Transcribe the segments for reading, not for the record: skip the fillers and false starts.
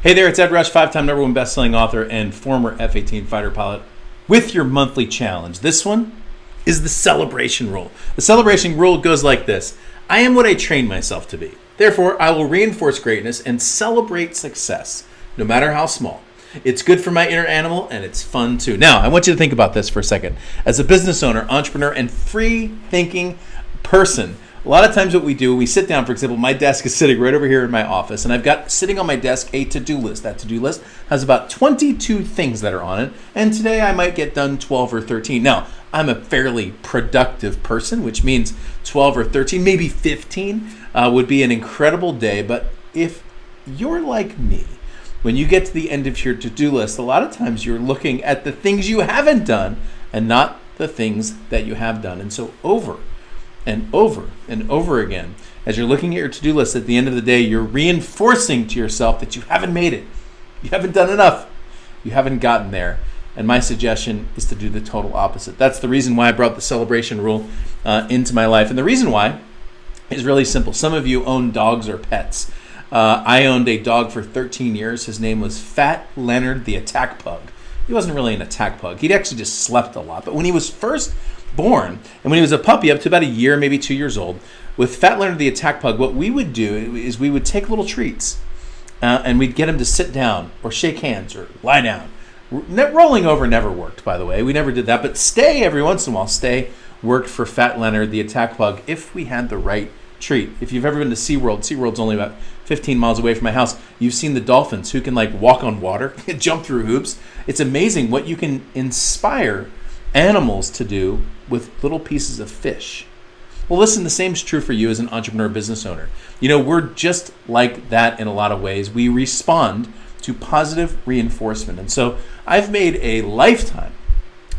Hey there, it's Ed Rush, 5-time #1 best-selling author and former F-18 fighter pilot with your monthly challenge. This one is the celebration rule. The celebration rule goes like this. I am what I train myself to be. Therefore, I will reinforce greatness and celebrate success, no matter how small. It's good for my inner animal, and it's fun too. Now, I want you to think about this for a second. As a business owner, entrepreneur, and free-thinking person, a lot of times what we do, we sit down, for example, my desk is sitting right over here in my office, and I've got sitting on my desk a to-do list. That to-do list has about 22 things that are on it, and today I might get done 12 or 13. Now, I'm a fairly productive person, which means 12 or 13, maybe 15 would be an incredible day, but if you're like me, when you get to the end of your to-do list, a lot of times you're looking at the things you haven't done and not the things that you have done. And so over and over and over again, as you're looking at your to-do list at the end of the day, you're reinforcing to yourself that you haven't made it. You haven't done enough. You haven't gotten there. And my suggestion is to do the total opposite. That's the reason why I brought the celebration rule into my life. And the reason why is really simple. Some of you own dogs or pets. I owned a dog for 13 years. His name was Fat Leonard the Attack Pug. He wasn't really an attack pug. He'd actually just slept a lot. But when he was first born, and when he was a puppy up to about a year, maybe 2 years old, with Fat Leonard the Attack Pug, what we would do is we would take little treats and we'd get him to sit down or shake hands or lie down. Rolling over never worked, by the way. We never did that. But stay every once in a while. Stay worked for Fat Leonard the Attack Pug if we had the right treat. If you've ever been to SeaWorld, SeaWorld's only about 15 miles away from my house. You've seen the dolphins who can like walk on water, jump through hoops. It's amazing what you can inspire animals to do with little pieces of fish. Well, listen, the same is true for you as an entrepreneur business owner. You know, we're just like that in a lot of ways. We respond to positive reinforcement. And so I've made a lifetime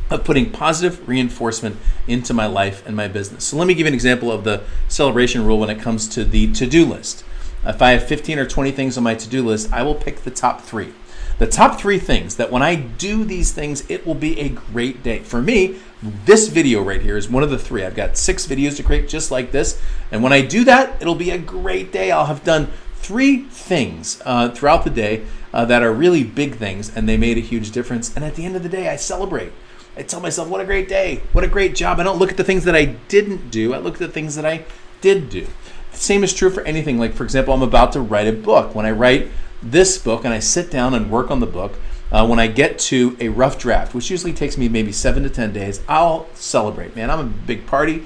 of putting positive reinforcement into my life and my business. So let me give you an example of the celebration rule when it comes to the to-do list. If I have 15 or 20 things on my to-do list, I will pick the top 3. The top 3 things that when I do these things, it will be a great day. For me, this video right here is one of the 3. I've got 6 videos to create just like this. And when I do that, it'll be a great day. I'll have done 3 things throughout the day that are really big things, and they made a huge difference. And at the end of the day, I celebrate. I tell myself, what a great day. What a great job. I don't look at the things that I didn't do. I look at the things that I did do. The same is true for anything. Like, for example, I'm about to write a book. When I write this book and I sit down and work on the book, when I get to a rough draft, which usually takes me maybe 7 to 10 days, I'll celebrate. Man, I'm a big party,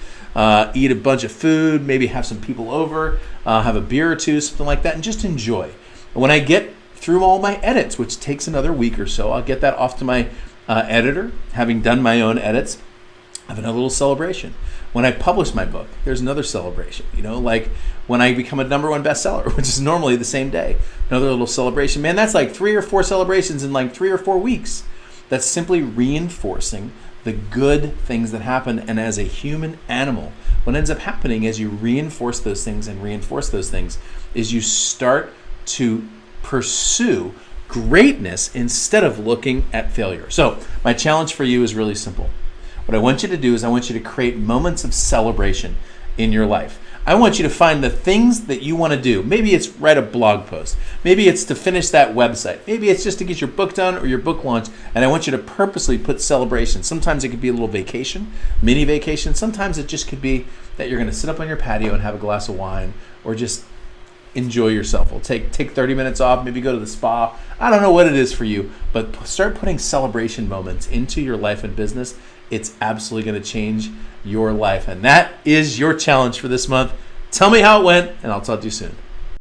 eat a bunch of food, maybe have some people over, have a beer or two, something like that, and just enjoy. And when I get through all my edits, which takes another week or so, I'll get that off to my editor, having done my own edits, have another little celebration. When I publish my book, there's another celebration. You know, like when I become a #1 bestseller, which is normally the same day, another little celebration. Man, that's like 3 or 4 celebrations in like 3 or 4 weeks. That's simply reinforcing the good things that happen. And as a human animal, what ends up happening as you reinforce those things and reinforce those things is you start to pursue greatness instead of looking at failure. So my challenge for you is really simple. What I want you to do is I want you to create moments of celebration in your life. I want you to find the things that you want to do. Maybe it's write a blog post. Maybe it's to finish that website. Maybe it's just to get your book done or your book launched. And I want you to purposely put celebration. Sometimes it could be a little vacation, mini vacation. Sometimes it just could be that you're going to sit up on your patio and have a glass of wine or just enjoy yourself. We'll take 30 minutes off, maybe go to the spa. I don't know what it is for you, but start putting celebration moments into your life and business. It's absolutely going to change your life. And that is your challenge for this month. Tell me how it went, and I'll talk to you soon.